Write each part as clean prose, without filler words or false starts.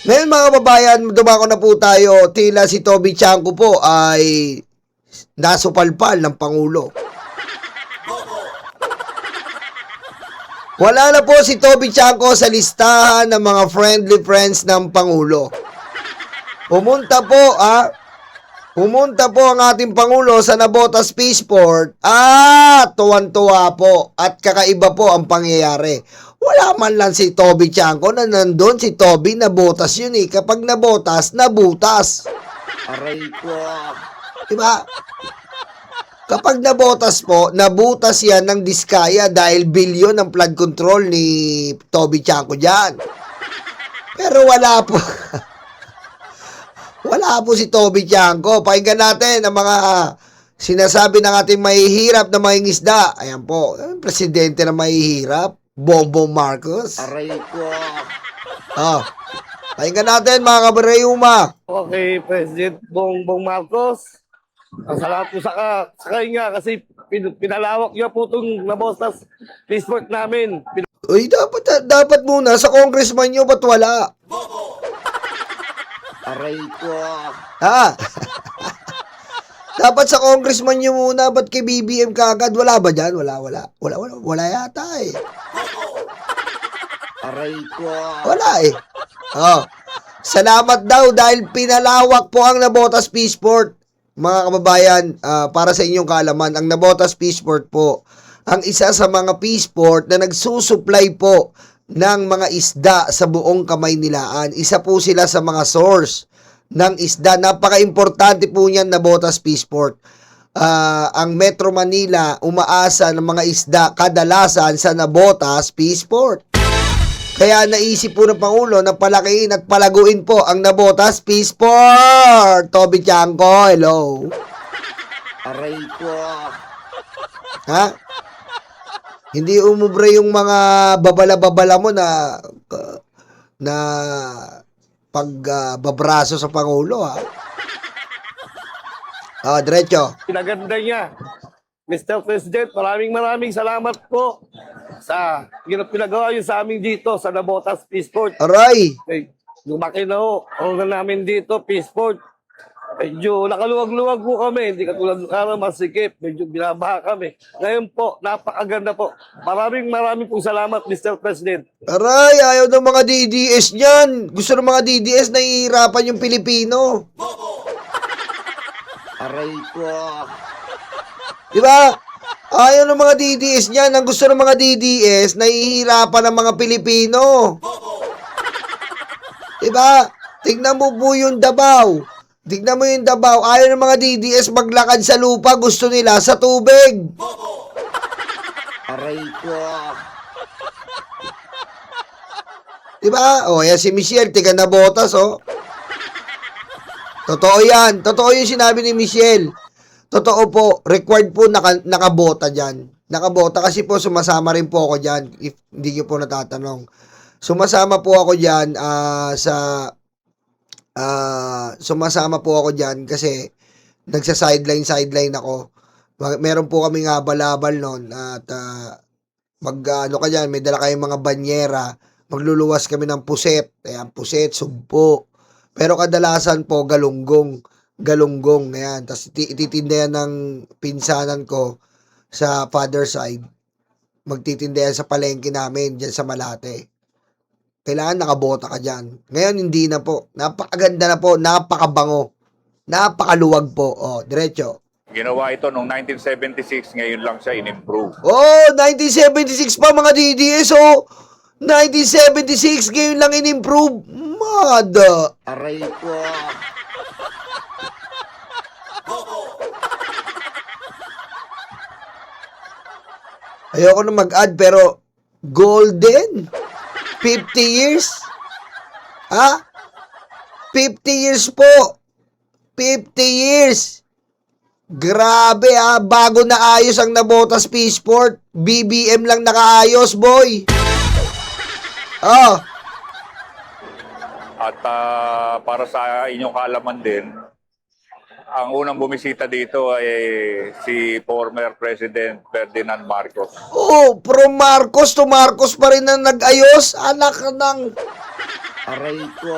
Ngayon mga kababayan, dumako na po tayo. Tila si Toby Chanko po ay nasupalpal ng Pangulo. Wala na po si Toby Chanko sa listahan ng mga friendly friends ng Pangulo. Pumunta po ang ating Pangulo sa Navotas Peaceport. Tuwan-tuwa po at kakaiba po ang pangyayari. Wala man lang si Toby Chanko na nandun. Si Toby nabotas yun eh. Kapag nabotas, nabutas. Aray ko. Diba? Kapag nabotas po, nabutas yan ng Diskaya dahil bilyon ng flood control ni Toby Chanko dyan. Pero wala po. Wala po si Toby Chanko. Pakinggan natin ang mga sinasabi ng ating mahihirap na mangingisda. Ayan po, presidente na mahihirap, Bongbong Marcos. Aray ko. Pakinggan natin mga kabarayuma. Okay, President Bongbong Marcos. Ang salamat po sa kanya kasi pinalawak niya po itong Navotas Peaceport namin. Uy, dapat muna sa congressman nyo, ba't wala? Aray ko. Dapat sa congressman nyo muna, ba't kay BBM kaagad? Wala ba dyan? Wala yata eh. Aray ko. Wala eh. Salamat daw dahil pinalawak po ang Navotas Peaceport. Mga kababayan, para sa inyong kaalaman, ang Navotas Peaceport po, ang isa sa mga peaceport na nagsusupply po ng mga isda sa buong Kamaynilaan. Isa po sila sa mga source ng isda. Napaka-importante po niyan Navotas Peaceport. Ang Metro Manila umaasa ng mga isda kadalasan sa Navotas Peaceport. Kaya naisip po ng Pangulo na palakihin at palaguin po ang Navotas Peaceport. Toby Chanko, hello. Aray ko. Hindi umubre yung mga babala-babala mo na pagbabraso sa Pangulo, diretso. Pinaganda niya. Mr. President, maraming salamat po sa pinagawa niyo sa amin dito sa Navotas Peaceport. Aray! Lumaki na ho. Ang namin dito, Peaceport. Medyo nakaluwag-luwag po kami. Hindi katulad ng masikip. Medyo binabaha kami. Ngayon po, napakaganda po. Maraming po salamat, Mr. President. Aray, ayaw ng mga DDS niyan. Gusto ng mga DDS na ihirapan yung Pilipino. Aray ko. Diba? Ayaw ng mga DDS niyan. Ang gusto ng mga DDS, nahihirapan ng mga Pilipino. Diba? Tignan mo po yung Davao. Tignan mo yung Davao. Ayaw ng mga DDS maglakad sa lupa. Gusto nila sa tubig. Aray ko. Diba? Yan si Michelle. Tiga Navotas, Totoo yan. Totoo yung sinabi ni Michelle. Totoo po, required po nakabota dyan. Nakabota kasi po sumasama rin po ako dyan, if hindi nyo po natatanong. Sumasama po ako dyan sumasama po ako dyan kasi nagsa-sideline ako. Meron po kaming habal-habal noon at ka dyan, may dala kayong mga banyera, magluluwas kami ng puset. Ayan, puset, sugpo. Pero kadalasan po galunggong, ayan. Tapos ititinda yan ng pinsanan ko sa father side. Magtitinda yan sa palengke namin, dyan sa Malate. Kailangan nakabota ka dyan. Ngayon, hindi na po. Napakaganda na po, napakabango. Napakaluwag po. Diretso. Ginawa ito noong 1976, ngayon lang siya in-improve. 1976 pa mga DDS, 1976, ngayon lang in-improve. Mada. Aray ko. Ayoko na mag-add pero golden 50 years 50 years po 50 years grabe bago na ayos ang Navotas Peaceport. BBM lang nakaayos, boy. At para sa inyong kaalaman din, ang unang bumisita dito ay si former President Ferdinand Marcos. From Marcos to Marcos pa rin ang nag-ayos. Anak ng Aray ko.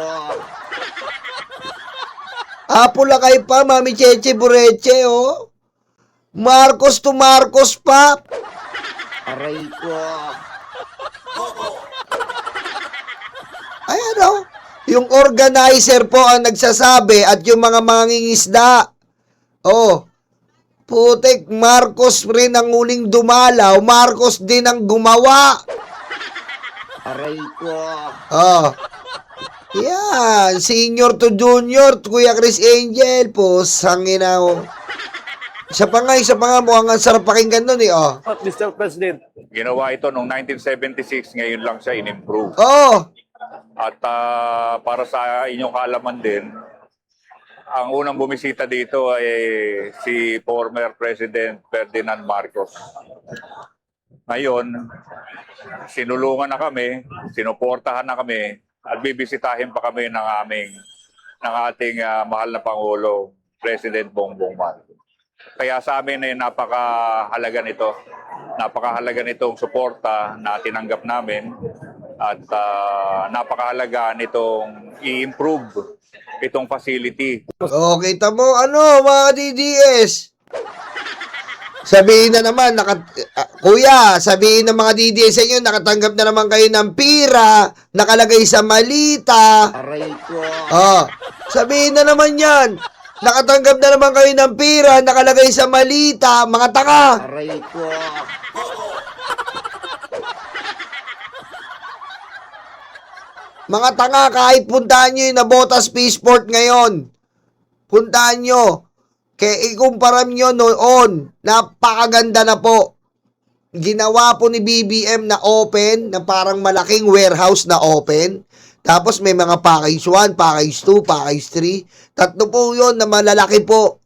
Apulakay pa, Mami Cheche Bureche, oh. Marcos to Marcos pa. Aray ko. Ay ano, yung organizer po ang nagsasabi at yung mga mangingisda. Oh, putik, Marcos rin ang uling dumalaw, Marcos din ang gumawa. Aray ko. Oh, yan, senior to junior, Kuya Chris Angel, po, sangina oh. Isa pa nga, mukhang ang sarap pakinggan nun eh, oh. Mr. President. Ginawa ito noong 1976, ngayon lang siya in-improve. Oh, At para sa inyong kaalaman din, ang unang bumisita dito ay si former President Ferdinand Marcos. Ngayon, sinulungan na kami, sinuportahan na kami, at bibisitahin pa kami ng ating mahal na Pangulo, President Bongbong Marcos. Kaya sa amin ay napakahalaga nito. Napakahalaga nitong suporta na tinanggap namin at napakahalaga nitong i-improve itong facility. oh, kita mo, ano, mga DDS? Sabihin na naman, Kuya, sabihin ng mga DDS sa inyo, nakatanggap na naman kayo ng pira, nakalagay sa malita. Aray ko. Oh, sabihin na naman yan. Nakatanggap na naman kayo ng pira, nakalagay sa malita, mga tanga. Aray ko. Mga tanga, kahit puntahan nyo yung Nabotas Peaceport ngayon. Puntahan nyo. Kaya ikumpara nyo noon, napakaganda na po. Ginawa po ni BBM na open, na parang malaking warehouse na open. Tapos may mga package 1, package 2, package 3. Tatlo po yun na malalaki po.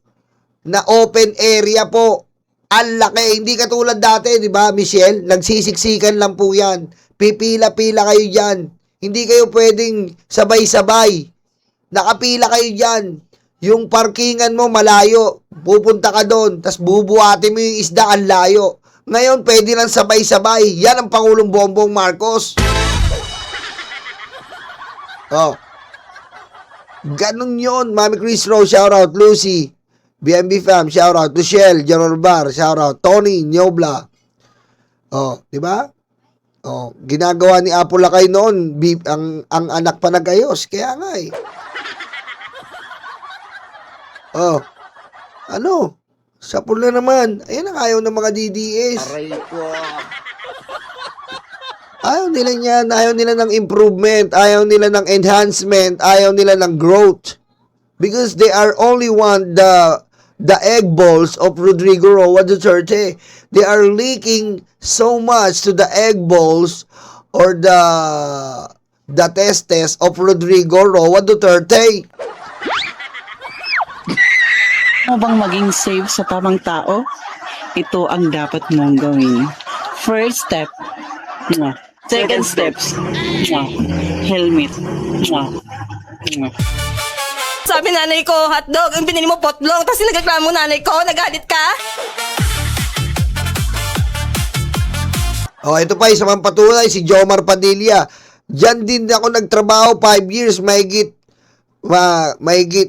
Na open area po. Ang laki. Hindi katulad dati, di ba, Michelle? Nagsisiksikan lang po yan. Pipila-pila kayo dyan. Hindi kayo pwedeng sabay-sabay. Nakapila kayo dyan. Yung parkingan mo malayo. Pupunta ka doon. Tapos bubuhatin mo yung isda ang layo. Ngayon, pwede lang sabay-sabay. Yan ang Pangulong Bongbong Marcos. Oh. Ganun yun. Mami Chris Rose, shoutout. Lucy. BMB Fam, shoutout. Luciel, General Bar, shoutout. Tony, Niobla. Oh, di ba? Oh, ginagawa ni Apo Lakay noon, ang anak pa nagayos. Kaya nga eh. Oh. Ano? Sapul na naman. Ayan ang ayaw ng mga DDS. Aray ko. Ayaw nila niyan, ayaw nila ng improvement, ayaw nila ng enhancement, ayaw nila ng growth. Because they are only want the egg balls of Rodrigo Roa Duterte. They are leaking so much to the egg balls or the testes of Rodrigo Roa Duterte. Mo bang maging safe sa tamang tao? Ito ang dapat mong gawin. First step, mwah. Second steps, mwah. Helmet. Mwah. Mwah. Sabi nanay ko, hotdog, yung pinili mo potlong, tapos nagreklamo nanay ko, nagalit ka? Oh, ito pa isang patunay, si Jomar Padilla. Diyan din ako nagtrabaho 5 years, mahigit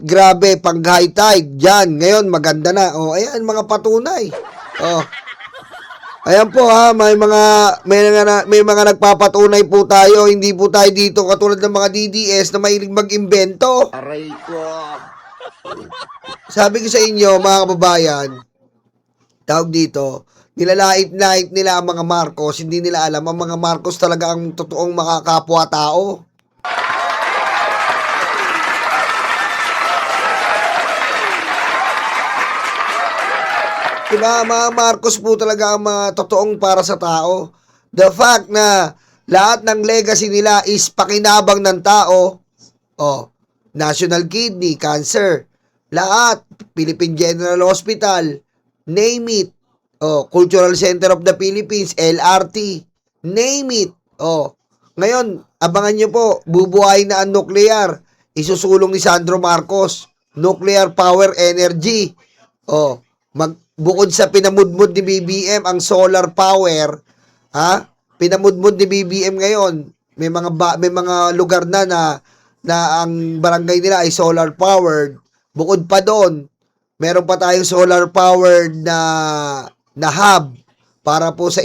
grabe, pang high tide. Diyan, ngayon maganda na. Oh, ayan mga patunay. Oh. Ayan po ha, may mga nagpapatunay po tayo. Hindi po tayo dito katulad ng mga DDS na mahilig mag-imbento. Aray ko. Sabi ko sa inyo, mga kababayan, tawag dito, nilalait-lait nila ang mga Marcos, hindi nila alam, ang mga Marcos talaga ang totoong makakapwa-tao. Diba, mga Marcos po talaga ang mga totoong para sa tao. The fact na lahat ng legacy nila is pakinabang ng tao, oh, National Kidney, Cancer, lahat, Philippine General Hospital, name it, oh, Cultural Center of the Philippines, LRT, name it, oh. Ngayon, abangan nyo po, bubuhayin na ang nuclear, isusulong ni Sandro Marcos, nuclear power energy, oh, bukod sa pinamudmud ni BBM ang solar power, ha? Pinamudmud ni BBM ngayon, may mga lugar na ang barangay nila ay solar powered. Bukod pa doon, meron pa tayong solar powered na hub para po sa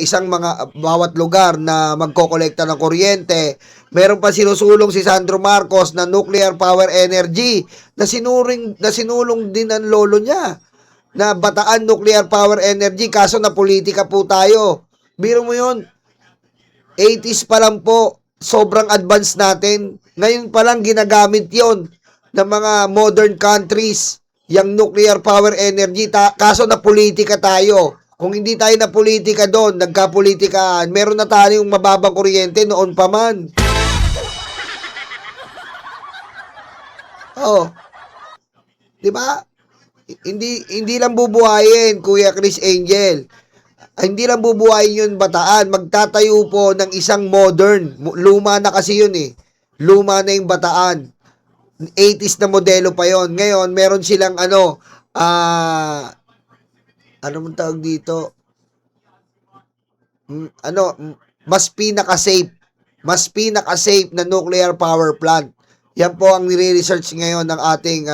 bawat lugar na magkokolekta ng kuryente. Meron pa sinusulong si Sandro Marcos na nuclear power energy na sinulong din ng lolo niya na Bataan Nuclear Power Energy, kaso na politika po tayo. Biro mo yun, 80s pa lang po, sobrang advanced natin. Ngayon pa lang ginagamit yon ng mga modern countries, yung nuclear power energy, kaso na politika tayo. Kung hindi tayo na politika doon, nagkapolitikaan, meron na tayong mababang kuryente noon pa man. Oh. 'Di ba? Hindi lang bubuhayin, Kuya Chris Angel. Hindi lang bubuhayin yun Bataan. Magtatayo po ng isang modern. Luma na kasi yun eh. Luma na yung Bataan. 80s na modelo pa yon. Ngayon, meron silang ano mong tawag dito? Mas pinaka-safe na nuclear power plant. Yan po ang nire-research ngayon ng ating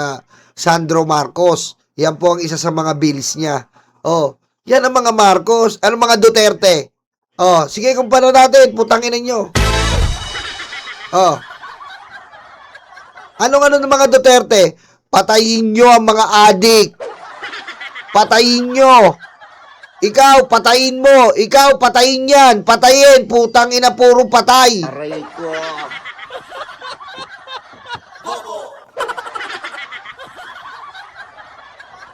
Sandro Marcos. Yan po ang isa sa mga bills niya. Oh, yan ang mga Marcos. Ano mga Duterte? Oh, sige kumpara natin. Putangin ninyo. Oh. Ano ng mga Duterte? Patayin nyo ang mga adik. Patayin nyo. Ikaw, patayin mo. Ikaw, patayin yan. Patayin. Putang ina, puro patay. Aray ko.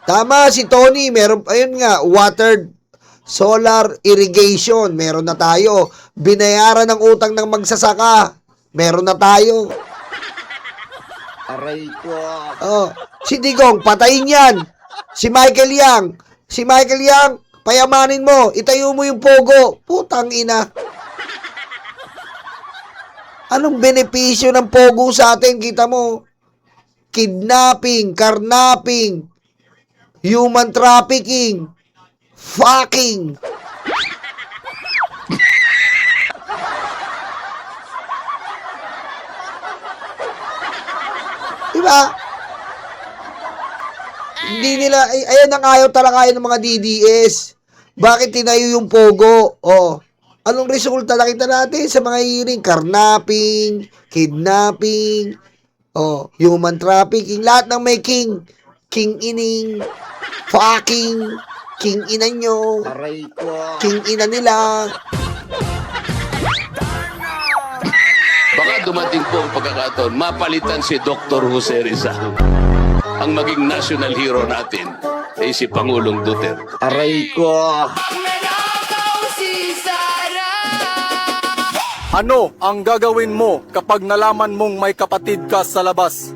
Tama si Tony, meron ayun nga, water solar irrigation, meron na tayo. Binayaran ng utang ng magsasaka, meron na tayo. Aray ko. Oh, si Digong, patayin yan. Si Michael Yang, payamanin mo, itayo mo yung pogo. Putang ina. Anong benepisyo ng pogo sa atin, kita mo? Kidnapping, karnaping, human trafficking, fucking. Diba? Hindi nila, ayan ang ayaw talaga ng mga DDS. Bakit tinayo yung pogo? Oh, anong resulta nakita natin sa mga hearing? Karnaping, kidnapping, oh, human trafficking, lahat ng may king ining, fucking, king ina nyo, Aray ko. king ina nila. Baka dumating po ang pagkakataon, mapalitan si Dr. Jose Rizal. Ang maging national hero natin ay si Pangulong Duterte. Aray ko. Ano ang gagawin mo kapag nalaman mong may kapatid ka sa labas?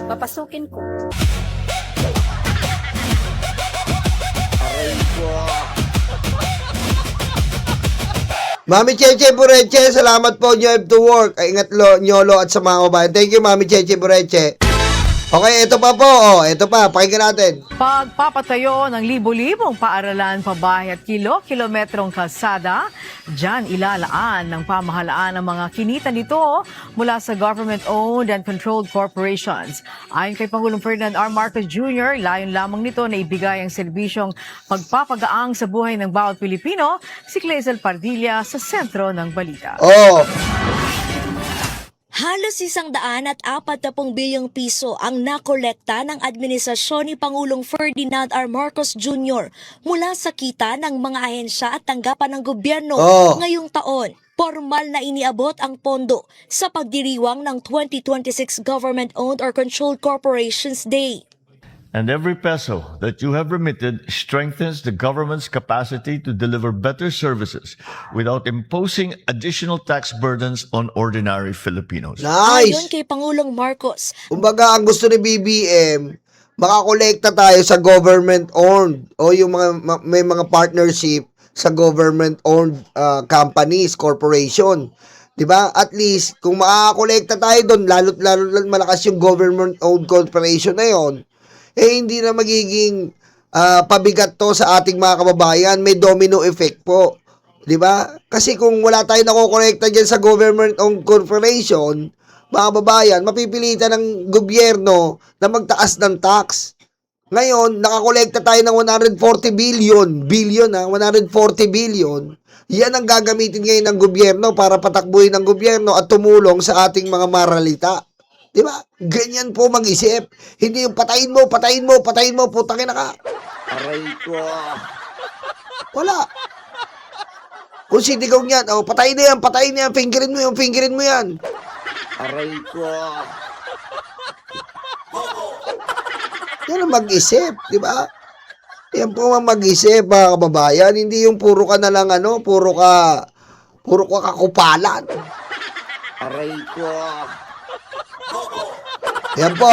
Papasukin ko. Aray ko. Mami Cheche Bureche, salamat po, you have to work. Ay, ingat Nyolo at sa mga kabayan. Thank you, Mami Cheche Bureche. Okay, ito pa po. Oh, ito pa. Pakinggan natin. Pagpapatayo ng libo-libong paaralan, pabahay at kilometrong kalsada, dyan ilalaan ng pamahalaan ang mga kinita nito mula sa government-owned and controlled corporations. Ayon kay Pangulong Ferdinand R. Marcos Jr., layon lamang nito na ibigay ang serbisyong pagpapagaang sa buhay ng bawat Pilipino, si Clazel Pardilla sa sentro ng balita. Oh, Halos 140 bilyong piso ang nakolekta ng administrasyon ni Pangulong Ferdinand R. Marcos Jr. mula sa kita ng mga ahensya at tanggapan ng gobyerno ngayong taon. Formal na iniabot ang pondo sa pagdiriwang ng 2026 Government-Owned or Controlled Corporations Day. And every peso that you have remitted strengthens the government's capacity to deliver better services without imposing additional tax burdens on ordinary Filipinos. Ayon nice. kay Pangulong Marcos, Kumbaga, ang gusto ni BBM, makakolekta tayo sa government-owned o yung may mga partnership sa government-owned companies, corporation. 'Di ba? At least, kung makakolekta tayo doon, lalo't malakas yung government-owned corporation na yon, hindi na magiging pabigat to sa ating mga kababayan. May domino effect po. Di ba? Kasi kung wala tayong nakokolekta dyan sa government-owned corporation, mga babayan, mapipilitan ng gobyerno na magtaas ng tax. Ngayon, nakakolekta tayo ng 140 billion, 140 billion. Yan ang gagamitin ngayon ng gobyerno para patakbuhin ng gobyerno at tumulong sa ating mga maralita. Di ba? Ganyan po mag-isip. Hindi yung patayin mo, putangin na ka. Aray ko. Wala. Kung sinigaw niyan, oh, patayin na yan, fingerin mo yan. Aray ko. Yan ang mag-isip, di ba? Yan po ang mag-isip, mga kababayan. Hindi yung puro ka na lang, puro ka kakupalan. Aray ko. Yan po,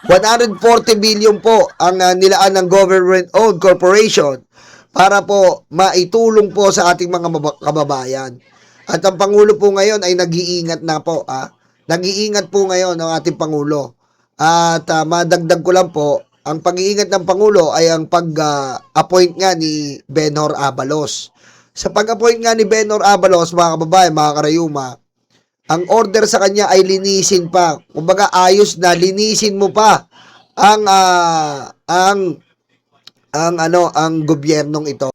140 billion po ang nilaan ng government-owned corporation para po maitulong po sa ating mga kababayan. At ang Pangulo po ngayon ay nag-iingat na po. Nag-iingat po ngayon ang ating Pangulo. At madagdag ko lang po, ang pag-iingat ng Pangulo ay ang pag-appoint nga ni Benhur Abalos. Sa pag-appoint nga ni Benhur Abalos, mga kababayan, mga karayuma, ang order sa kanya ay linisin pa. Kumbaga ayos na, linisin mo pa ang gobyernong ito.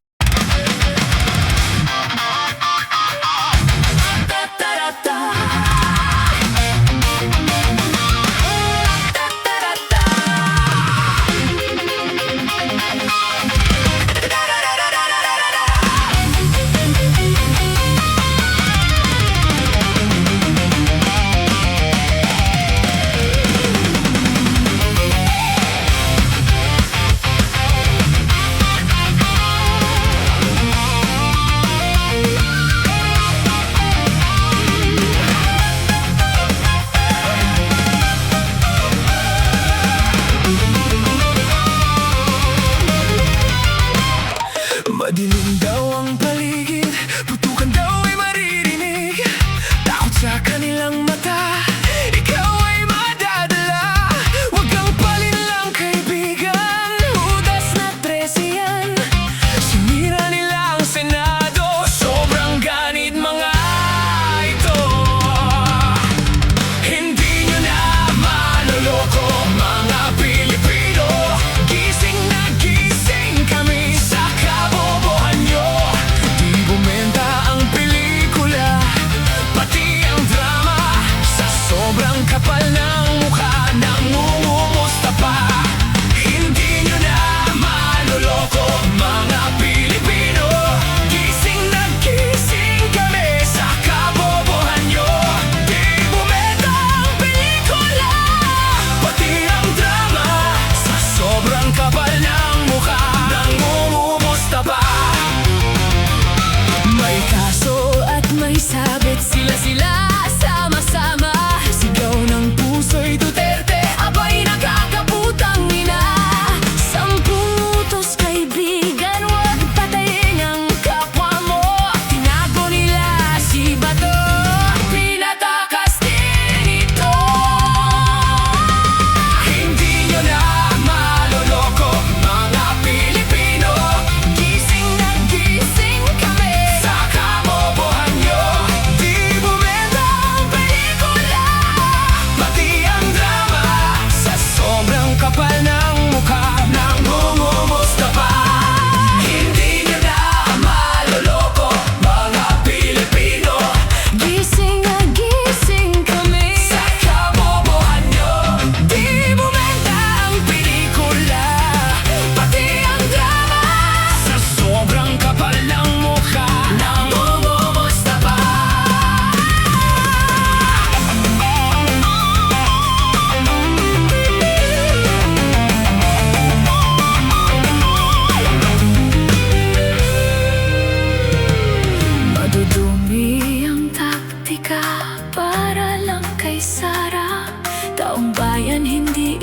Madilim daw ang paligid, putukan daw ay maririnig. Takot sa kanilang mata, ikaw ay madadala. Huwag kang palinlang kaibigan, hudas na 13 yan. Sinira nila ang Senado, sobrang ganid mga ito. Hindi nyo na maloloko mga Pilipino. Gising na gising kami sa kabobohan nyo. Di bumenta ang pelikula, pati ang drama. Sa sobrang kapal ng mukha, nangungumusta pa. Hindi nyo na maloloko mga Pilipino. Gising na gising kami sa kabobohan nyo. Di bumenta ang pelikula, pati ang drama. Sa sobrang kapal ng mukha, nangungumusta pa. May kaso at may sabit, sila sama-sama. Sigaw ng puso'y Duterte, abay nakakaputang ina. 10 utos kaibigan, huwag patayin ang kapwa mo. Tinago nila si Bato, pinatakas din ito. Hindi nyo na maloloko mga Pilipino. Gising na gising kami sa kabobohan nyo. Di bumenta ang pelikula, pati ang drama. Sa sobrang kapal ng mukha, nangungumusta pa. Hindi nyo na maloloko mga Pilipino. Gising na gising kami sa kabobohan nyo. Di bumenta ang pelikula, pati ang drama. Sa sobrang kapal ng mukha, nangungumusta pa. Madudumi ang taktika para lang kay Sara. Taong bayan hindi